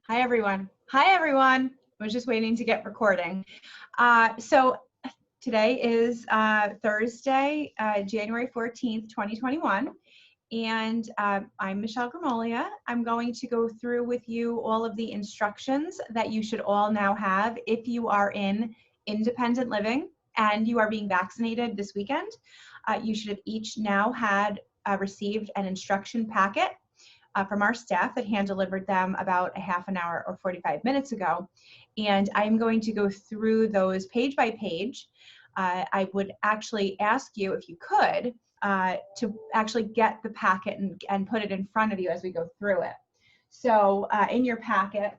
Hi, everyone. Hi, everyone. I was just waiting to get recording. So today is Thursday, January 14th, 2021. And I'm Michelle Grimolia. I'm going to go through with you all of the instructions that you should all now have if you are in independent living and you are being vaccinated this weekend. You should have each now received an instruction packet from our staff that hand delivered them about a half an hour or 45 minutes ago. And I'm going to go through those page by page. I would actually ask you, if you could, to actually get the packet and put it in front of you as we go through it. So in your packet,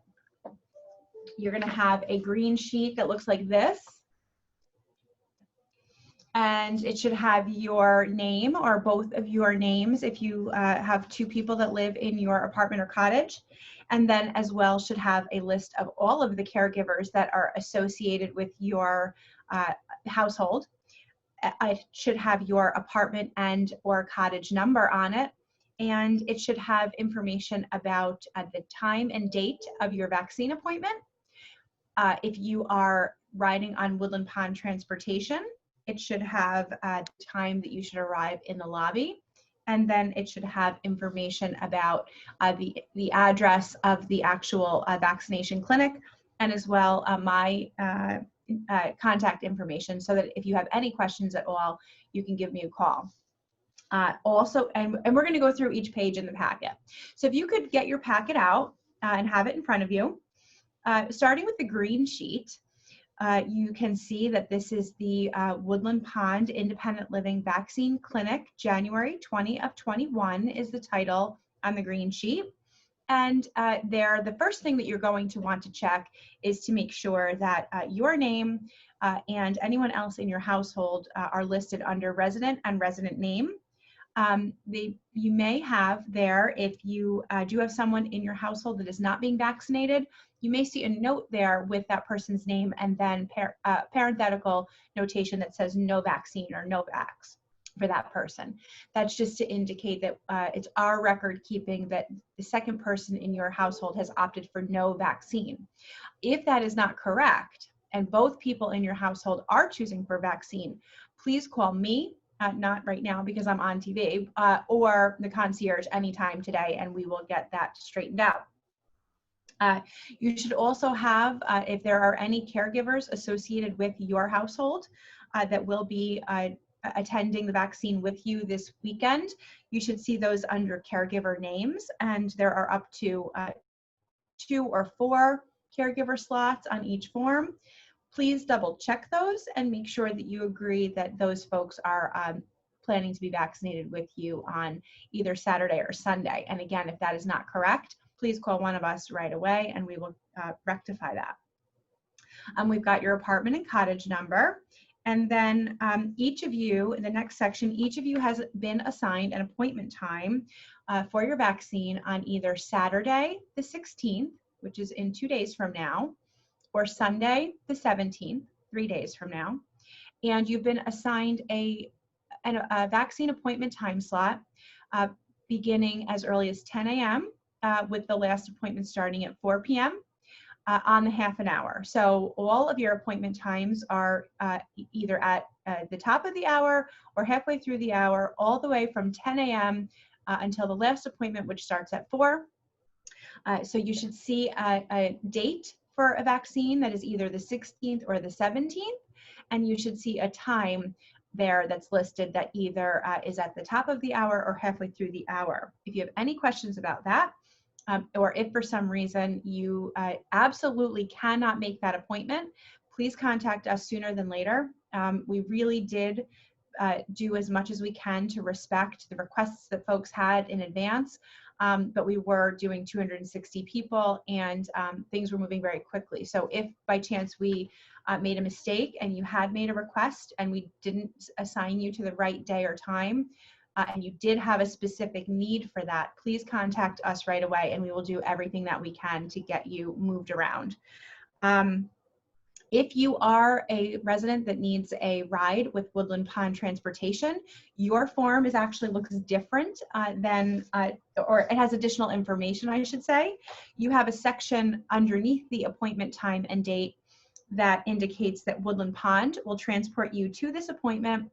you're going to have a green sheet that looks like this. And it should have your name or both of your names if you have two people that live in your apartment or cottage. And then as well should have a list of all of the caregivers that are associated with your household. It should have your apartment and or cottage number on it. And it should have information about the time and date of your vaccine appointment. If you are riding on Woodland Pond Transportation, it should have the time that you should arrive in the lobby. And then it should have information about the address of the actual vaccination clinic, and as well my contact information, so that if you have any questions at all, you can give me a call. Also, and we're going to go through each page in the packet. So if you could get your packet out and have it in front of you, starting with the green sheet, you can see that this is the Woodland Pond Independent Living Vaccine Clinic, January 20 of 21 is the title on the green sheet. And the first thing that you're going to want to check is to make sure that your name and anyone else in your household are listed under resident and resident name. You may have there, if you do have someone in your household that is not being vaccinated, you may see a note there with that person's name and then parenthetical notation that says no vaccine or no vax for that person. That's just to indicate that it's our record keeping that the second person in your household has opted for no vaccine. If that is not correct, and both people in your household are choosing for vaccine, please call me. Not right now because I'm on TV, or the concierge anytime today, and we will get that straightened out. You should also have, if there are any caregivers associated with your household that will be attending the vaccine with you this weekend, you should see those under caregiver names, and there are up to 2 or 4 caregiver slots on each form. Please double check those and make sure that you agree that those folks are planning to be vaccinated with you on either Saturday or Sunday. And again, if that is not correct, please call one of us right away and we will rectify that. We've got your apartment and cottage number. And then each of you, in the next section, each of you has been assigned an appointment time for your vaccine on either Saturday, the 16th, which is in 2 days from now, or Sunday, the 17th, 3 days from now. And you've been assigned a vaccine appointment time slot beginning as early as 10 a.m. With the last appointment starting at 4 p.m. On the half an hour. So all of your appointment times are either at the top of the hour or halfway through the hour, all the way from 10 a.m. Until the last appointment, which starts at 4. So you should see a date for a vaccine that is either the 16th or the 17th, and you should see a time there that's listed that either is at the top of the hour or halfway through the hour. If you have any questions about that, or if for some reason you absolutely cannot make that appointment, please contact us sooner than later. We really did do as much as we can to respect the requests that folks had in advance. But we were doing 260 people and things were moving very quickly. So if by chance we made a mistake and you had made a request and we didn't assign you to the right day or time, and you did have a specific need for that, please contact us right away and we will do everything that we can to get you moved around. If you are a resident that needs a ride with Woodland Pond Transportation, your form looks different or it has additional information, I should say. You have a section underneath the appointment time and date that indicates that Woodland Pond will transport you to this appointment.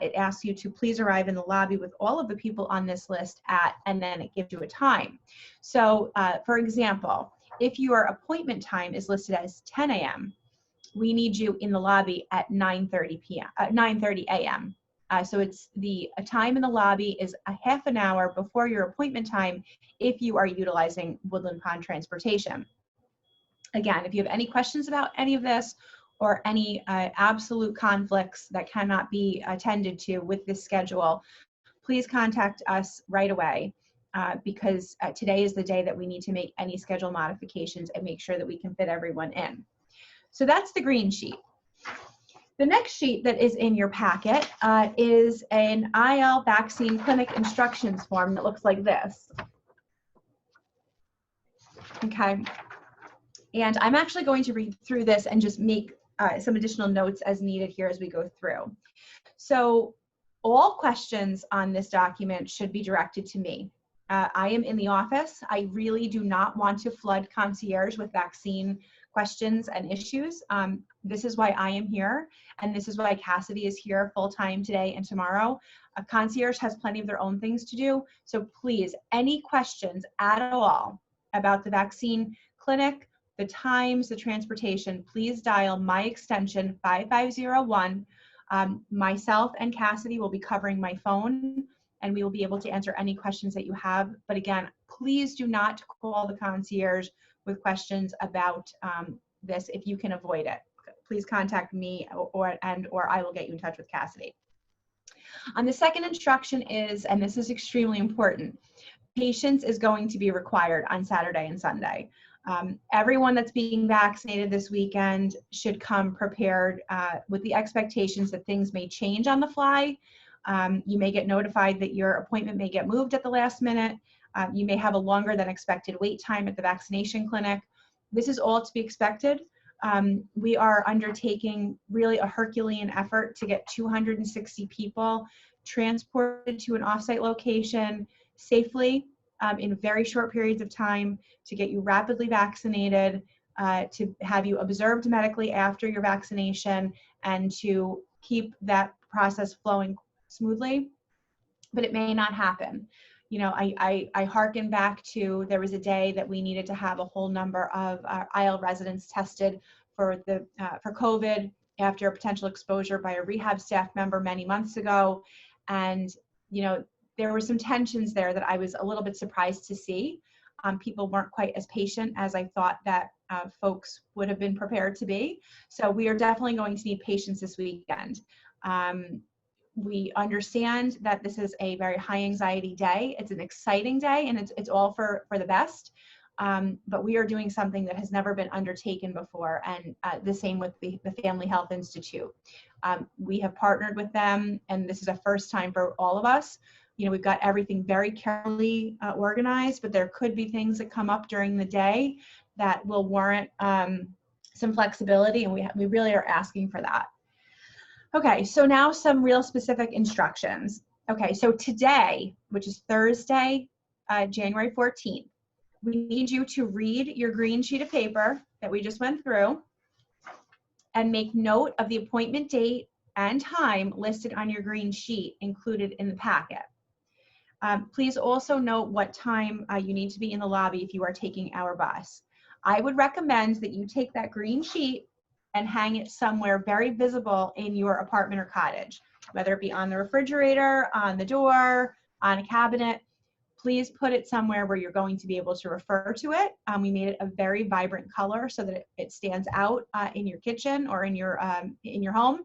It asks you to please arrive in the lobby with all of the people on this list and then it gives you a time. So for example, if your appointment time is listed as 10 a.m., we need you in the lobby at 9:30 a.m. So it's a time in the lobby is a half an hour before your appointment time if you are utilizing Woodland Pond Transportation. Again, if you have any questions about any of this or any absolute conflicts that cannot be attended to with this schedule, please contact us right away because today is the day that we need to make any schedule modifications and make sure that we can fit everyone in. So that's the green sheet. The next sheet that is in your packet is an IL vaccine clinic instructions form that looks like this. Okay. And I'm actually going to read through this and just make some additional notes as needed here as we go through. So all questions on this document should be directed to me. I am in the office. I really do not want to flood concierge with vaccine questions and issues. This is why I am here, and this is why Cassidy is here full-time today and tomorrow. A concierge has plenty of their own things to do, so please, any questions at all about the vaccine clinic, the times, the transportation, please dial my extension 5501. Myself and Cassidy will be covering my phone, and we will be able to answer any questions that you have. But again, please do not call the concierge with questions about this if you can avoid it. Please contact me or I will get you in touch with Cassidy. The second instruction is, and this is extremely important, patience is going to be required on Saturday and Sunday. Everyone that's being vaccinated this weekend should come prepared with the expectations that things may change on the fly. You may get notified that your appointment may get moved at the last minute. You may have a longer than expected wait time at the vaccination clinic. This is all to be expected. We are undertaking really a Herculean effort to get 260 people transported to an offsite location safely in very short periods of time, to get you rapidly vaccinated, to have you observed medically after your vaccination, and to keep that process flowing smoothly. But it may not happen. You know, I hearken back to, there was a day that we needed to have a whole number of IL residents tested for COVID after a potential exposure by a rehab staff member many months ago. And, you know, there were some tensions there that I was a little bit surprised to see. People weren't quite as patient as I thought that folks would have been prepared to be. So we are definitely going to need patience this weekend. We understand that this is a very high anxiety day. It's an exciting day, and it's all for the best. But we are doing something that has never been undertaken before, and the same with the Family Health Institute. We have partnered with them, and this is a first time for all of us. You know, we've got everything very carefully organized, but there could be things that come up during the day that will warrant some flexibility, and we really are asking for that. Okay, so now some real specific instructions. Okay, so today, which is Thursday, January 14th, we need you to read your green sheet of paper that we just went through and make note of the appointment date and time listed on your green sheet included in the packet. Please also note what time you need to be in the lobby if you are taking our bus. I would recommend that you take that green sheet and hang it somewhere very visible in your apartment or cottage, whether it be on the refrigerator, on the door, on a cabinet. Please put it somewhere where you're going to be able to refer to it. We made it a very vibrant color so that it stands out in your kitchen or in your home.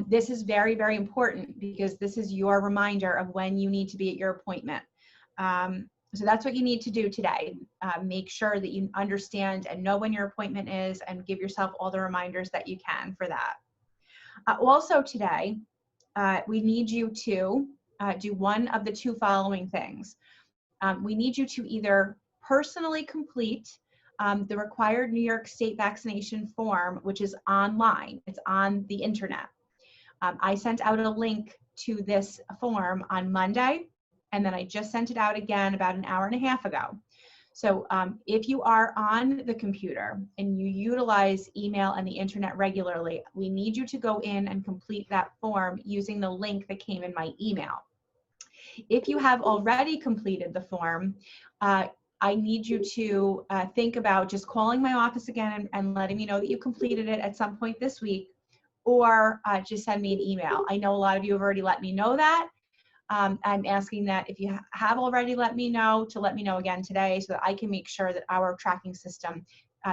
This is very, very important because this is your reminder of when you need to be at your appointment. So that's what you need to do today. Make sure that you understand and know when your appointment is, and give yourself all the reminders that you can for that. Also today, we need you to do one of the two following things. We need you to either personally complete the required New York State vaccination form, which is online. It's on the internet. I sent out a link to this form on Monday, and then I just sent it out again about an hour and a half ago. So if you are on the computer and you utilize email and the internet regularly, we need you to go in and complete that form using the link that came in my email. If you have already completed the form, I need you to think about just calling my office again and letting me know that you completed it at some point this week, or just send me an email. I know a lot of you have already let me know that. I'm asking that if you have already let me know, to let me know again today so that I can make sure that our tracking system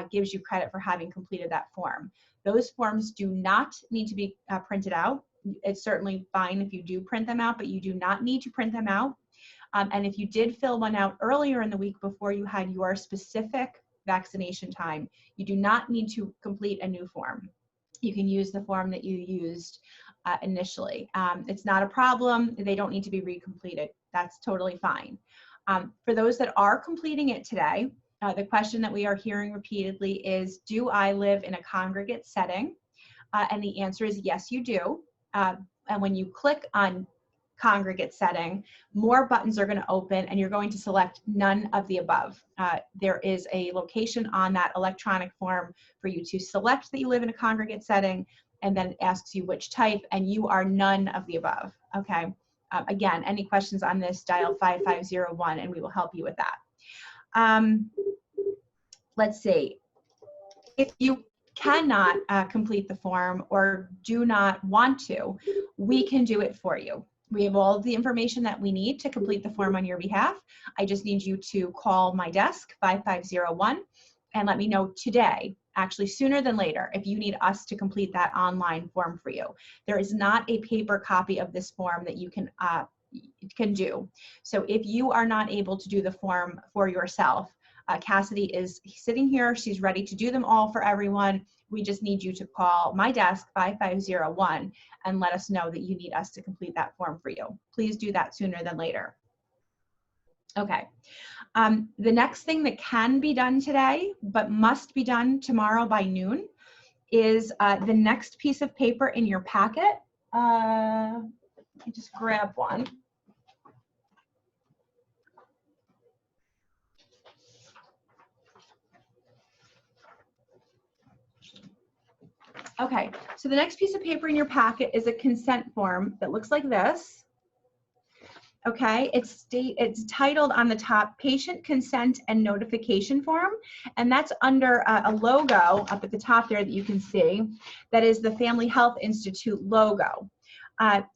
gives you credit for having completed that form. Those forms do not need to be printed out. It's certainly fine if you do print them out, but you do not need to print them out. And if you did fill one out earlier in the week before you had your specific vaccination time, you do not need to complete a new form. You can use the form that you used initially. It's not a problem. They don't need to be recompleted. That's totally fine. For those that are completing it today, the question that we are hearing repeatedly is, do I live in a congregate setting? And the answer is yes, you do. And when you click on congregate setting, more buttons are going to open and you're going to select none of the above. There is a location on that electronic form for you to select that you live in a congregate setting, and then it asks you which type, and you are none of the above. Okay. Again, any questions on this, dial 5501 and we will help you with that. Let's see. If you cannot complete the form or do not want to, we can do it for you. We have all of the information that we need to complete the form on your behalf. I just need you to call my desk, 5501, and let me know today, actually sooner than later, if you need us to complete that online form for you. There is not a paper copy of this form that you can do. So if you are not able to do the form for yourself, Cassidy is sitting here. She's ready to do them all for everyone. We just need you to call my desk, 5501, and let us know that you need us to complete that form for you. Please do that sooner than later. Okay. The next thing that can be done today, but must be done tomorrow by noon, is the next piece of paper in your packet. Let me just grab one. Okay, so the next piece of paper in your packet is a consent form that looks like this. Okay, it's titled on the top, Patient Consent and Notification Form, and that's under a logo up at the top there that you can see. That is the Family Health Institute logo.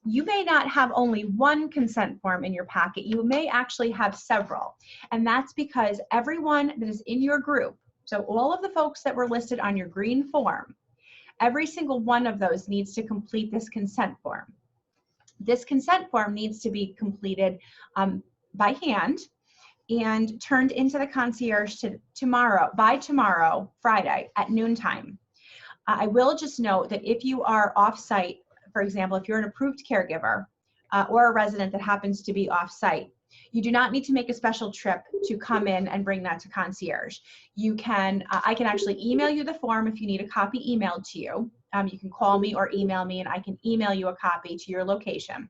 You may not have only one consent form in your packet. You may actually have several, and that's because everyone that is in your group, so all of the folks that were listed on your green form, every single one of those needs to complete this consent form. This consent form needs to be completed by hand and turned into the concierge by tomorrow, Friday, at noontime. I will just note that if you are off-site, for example, if you're an approved caregiver or a resident that happens to be off-site, you do not need to make a special trip to come in and bring that to concierge. You can, I can actually email you the form if you need a copy emailed to you. You can call me or email me and I can email you a copy to your location.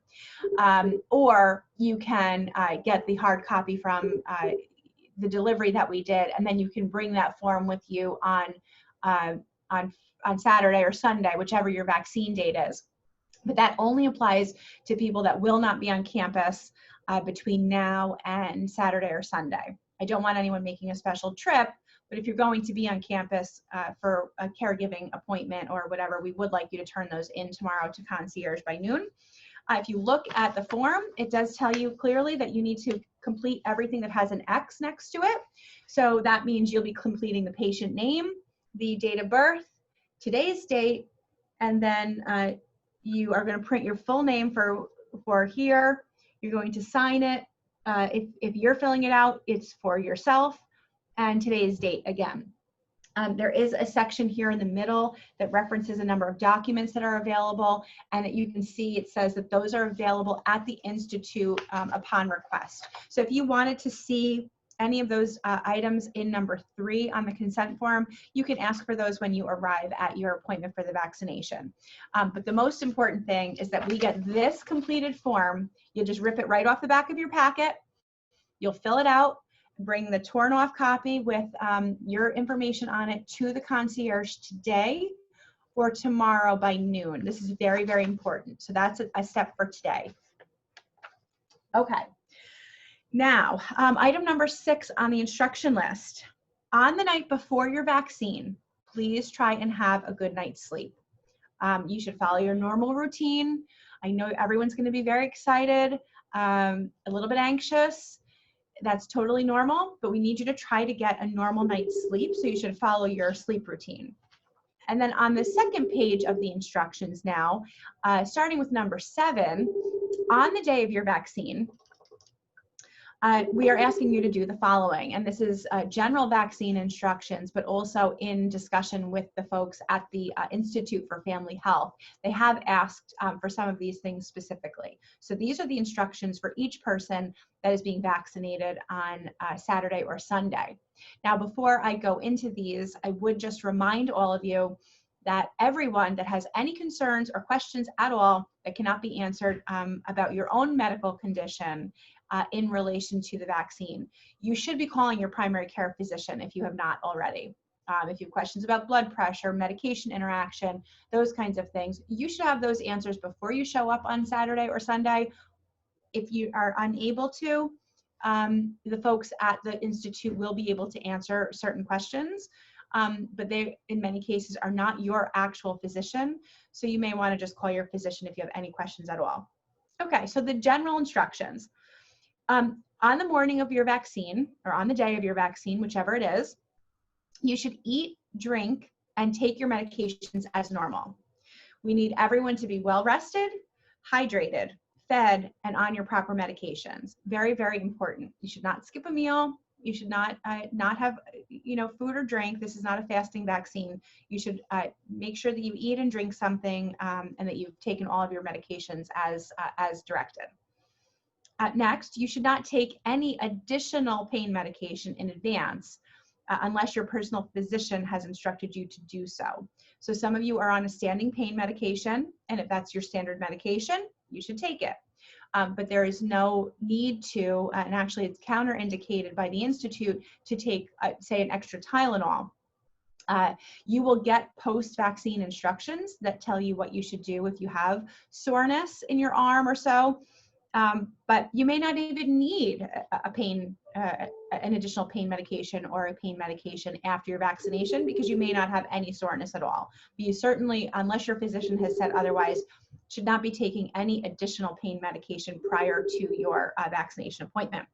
Or you can get the hard copy from the delivery that we did, and then you can bring that form with you on Saturday or Sunday, whichever your vaccine date is. But that only applies to people that will not be on campus between now and Saturday or Sunday. I don't want anyone making a special trip, but if you're going to be on campus for a caregiving appointment or whatever, we would like you to turn those in tomorrow to concierge by noon. If you look at the form, it does tell you clearly that you need to complete everything that has an X next to it. So that means you'll be completing the patient name, the date of birth, today's date, and then you are going to print your full name for here. You're going to sign it. If you're filling it out, it's for yourself, and today's date again. There is a section here in the middle that references a number of documents that are available, and that you can see it says that those are available at the Institute upon request. So if you wanted to see any of those items in number 3 on the consent form, you can ask for those when you arrive at your appointment for the vaccination. But the most important thing is that we get this completed form. You'll just rip it right off the back of your packet. You'll fill it out, bring the torn off copy with your information on it to the concierge today or tomorrow by noon. This is very, very important. So that's a step for today. Okay. Now, item number 6 on the instruction list. On the night before your vaccine, please try and have a good night's sleep. You should follow your normal routine. I know everyone's going to be very excited, a little bit anxious. That's totally normal, but we need you to try to get a normal night's sleep, so you should follow your sleep routine. And then on the second page of the instructions now, starting with number 7, on the day of your vaccine, we are asking you to do the following, and this is general vaccine instructions, but also in discussion with the folks at the Institute for Family Health. They have asked for some of these things specifically. So these are the instructions for each person that is being vaccinated on Saturday or Sunday. Now, before I go into these, I would just remind all of you that everyone that has any concerns or questions at all that cannot be answered about your own medical condition in relation to the vaccine, you should be calling your primary care physician if you have not already. If you have questions about blood pressure, medication interaction, those kinds of things, you should have those answers before you show up on Saturday or Sunday. If you are unable to, the folks at the Institute will be able to answer certain questions, but they, in many cases, are not your actual physician, so you may want to just call your physician if you have any questions at all. Okay, so the general instructions. On the morning of your vaccine, or on the day of your vaccine, whichever it is, you should eat, drink, and take your medications as normal. We need everyone to be well rested, hydrated, fed, and on your proper medications. Very, very important. You should not skip a meal. You should not have food or drink. This is not a fasting vaccine. You should make sure that you eat and drink something and that you've taken all of your medications as directed. Next, you should not take any additional pain medication in advance unless your personal physician has instructed you to do so. So some of you are on a standing pain medication, and if that's your standard medication, you should take it. But there is no need to, and actually it's counterindicated by the Institute to take, say, an extra Tylenol. You will get post-vaccine instructions that tell you what you should do if you have soreness in your arm or so. But you may not even need an additional pain medication or a pain medication after your vaccination because you may not have any soreness at all. But you certainly, unless your physician has said otherwise, should not be taking any additional pain medication prior to your vaccination appointment.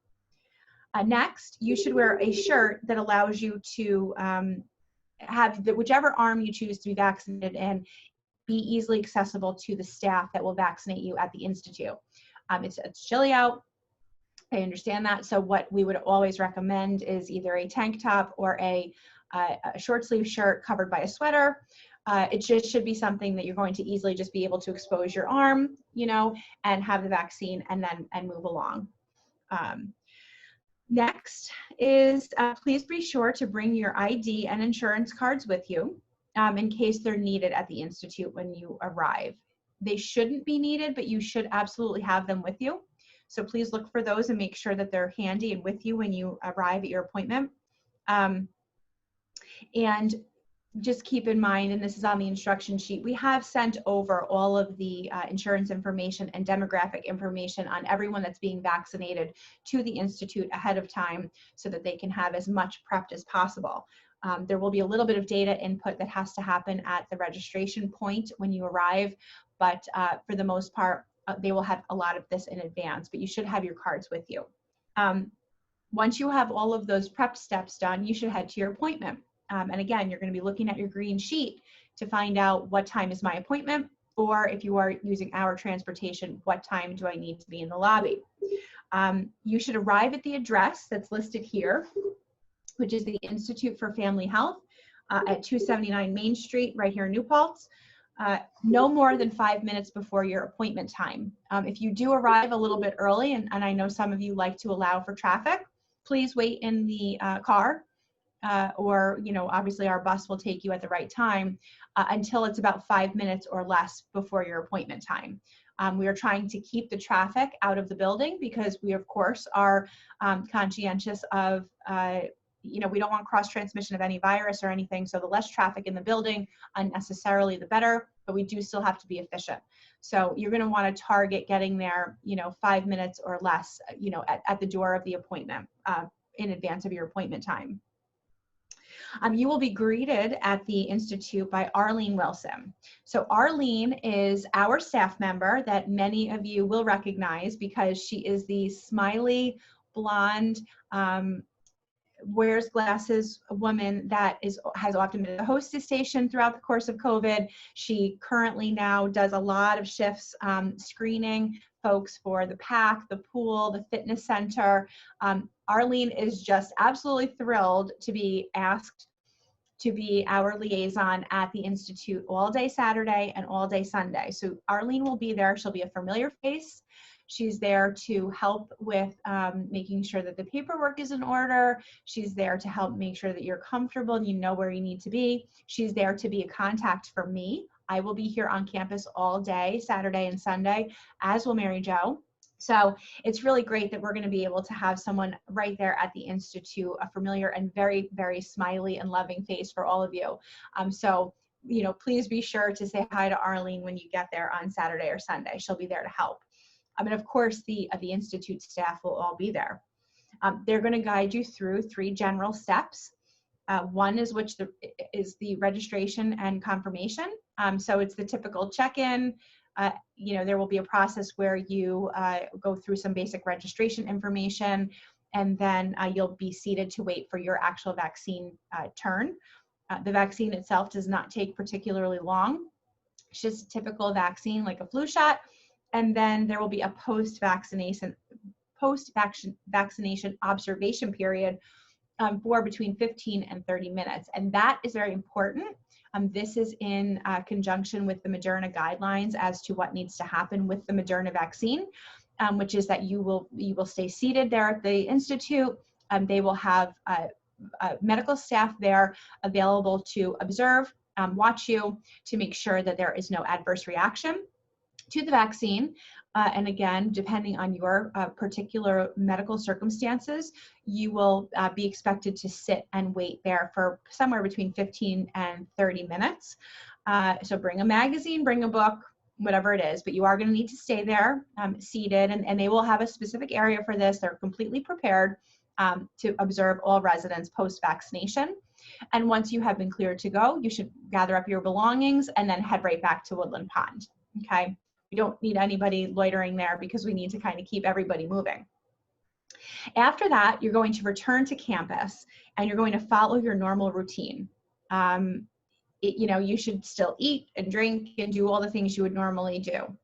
Next, you should wear a shirt that allows you to have whichever arm you choose to be vaccinated in be easily accessible to the staff that will vaccinate you at the Institute. It's chilly out. I understand that. So what we would always recommend is either a tank top or a short sleeve shirt covered by a sweater. It just should be something that you're going to easily just be able to expose your arm, and have the vaccine and move along. Next is please be sure to bring your ID and insurance cards with you in case they're needed at the Institute when you arrive. They shouldn't be needed, but you should absolutely have them with you. So please look for those and make sure that they're handy and with you when you arrive at your appointment. And just keep in mind, and this is on the instruction sheet, we have sent over all of the insurance information and demographic information on everyone that's being vaccinated to the Institute ahead of time so that they can have as much prepped as possible. There will be a little bit of data input that has to happen at the registration point when you arrive, but for the most part, they will have a lot of this in advance, but you should have your cards with you. Once you have all of those prep steps done, you should head to your appointment. And again, you're going to be looking at your green sheet to find out what time is my appointment, or if you are using our transportation, what time do I need to be in the lobby? You should arrive at the address that's listed here, which is the Institute for Family Health at 279 Main Street, right here in New Paltz. No more than 5 minutes before your appointment time. If you do arrive a little bit early, and I know some of you like to allow for traffic, please wait in the car, or, obviously our bus will take you at the right time until it's about 5 minutes or less before your appointment time. We are trying to keep the traffic out of the building because we, of course, are conscientious of, we don't want cross transmission of any virus or anything. So the less traffic in the building unnecessarily, the better, but we do still have to be efficient. So you're going to want to target getting there, 5 minutes or less, at the door of the appointment in advance of your appointment time. You will be greeted at the Institute by Arlene Wilson. So Arlene is our staff member that many of you will recognize because she is the smiley, blonde, wears glasses woman that has often been at the hostess station throughout the course of COVID. She currently now does a lot of shifts screening folks for the PAC, the pool, the fitness center. Arlene is just absolutely thrilled to be asked to be our liaison at the Institute all day Saturday and all day Sunday. So Arlene will be there. She'll be a familiar face. She's there to help with making sure that the paperwork is in order. She's there to help make sure that you're comfortable and you know where you need to be. She's there to be a contact for me. I will be here on campus all day, Saturday and Sunday, as will Mary Jo. So it's really great that we're going to be able to have someone right there at the Institute, a familiar and very, very smiley and loving face for all of you. So, please be sure to say hi to Arlene when you get there on Saturday or Sunday. She'll be there to help. And of course, the Institute staff will all be there. They're going to guide you through 3 general steps. One is is the registration and confirmation. So it's the typical check-in. There will be a process where you go through some basic registration information, and then you'll be seated to wait for your actual vaccine turn. The vaccine itself does not take particularly long. It's just a typical vaccine like a flu shot. And then there will be a post-vaccination observation period for between 15 and 30 minutes. And that is very important. This is in conjunction with the Moderna guidelines as to what needs to happen with the Moderna vaccine, which is that you will stay seated there at the Institute. They will have medical staff there available to observe, watch you, to make sure that there is no adverse reaction to the vaccine. And again, depending on your particular medical circumstances, you will be expected to sit and wait there for somewhere between 15 and 30 minutes. So bring a magazine, bring a book, whatever it is, but you are going to need to stay there seated, and they will have a specific area for this. They're completely prepared to observe all residents post-vaccination. And once you have been cleared to go, you should gather up your belongings and then head right back to Woodland Pond, okay? We don't need anybody loitering there because we need to kind of keep everybody moving. After that, you're going to return to campus and you're going to follow your normal routine. You should still eat and drink and do all the things you would normally do.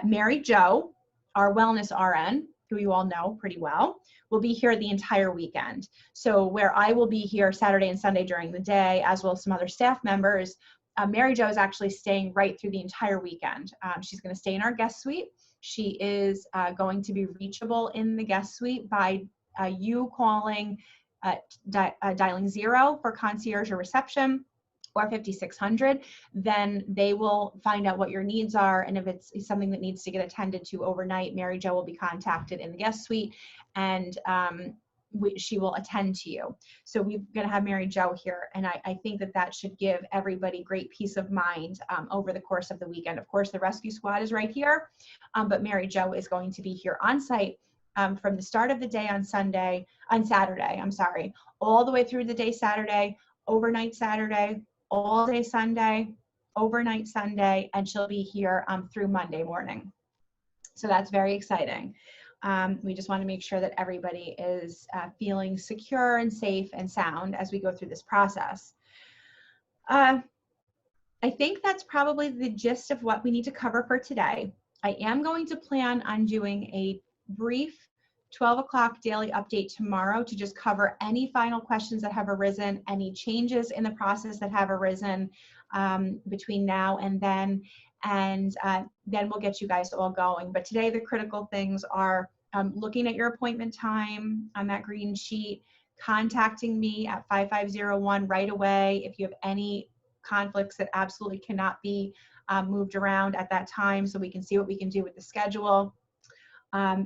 Mary Jo, our wellness RN, who you all know pretty well, will be here the entire weekend. So where I will be here Saturday and Sunday during the day, as well as some other staff members, Mary Jo is actually staying right through the entire weekend. She's going to stay in our guest suite. She is going to be reachable in the guest suite by you calling, dialing 0 for concierge or reception, or 5600. Then they will find out what your needs are, and if it's something that needs to get attended to overnight, Mary Jo will be contacted in the guest suite, and she will attend to you. So we're going to have Mary Jo here, and I think that should give everybody great peace of mind over the course of the weekend. Of course, the rescue squad is right here, but Mary Jo is going to be here on site from the start of the day on Saturday, all the way through the day Saturday, overnight Saturday, all day Sunday, overnight Sunday, and she'll be here through Monday morning. So that's very exciting. We just want to make sure that everybody is feeling secure and safe and sound as we go through this process. I think that's probably the gist of what we need to cover for today. I am going to plan on doing a brief 12 o'clock daily update tomorrow to just cover any final questions that have arisen, any changes in the process that have arisen between now and then we'll get you guys all going. But today the critical things are looking at your appointment time on that green sheet, contacting me at 5501 right away if you have any conflicts that absolutely cannot be moved around at that time, so we can see what we can do with the schedule.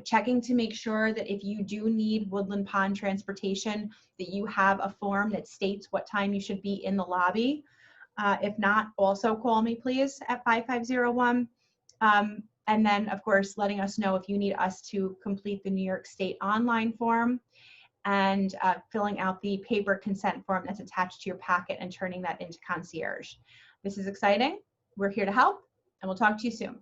Checking to make sure that if you do need Woodland Pond transportation, that you have a form that states what time you should be in the lobby. If not, also call me please at 5501. And then of course, letting us know if you need us to complete the New York State online form and filling out the paper consent form that's attached to your packet and turning that into Concierge. This is exciting. We're here to help, and we'll talk to you soon.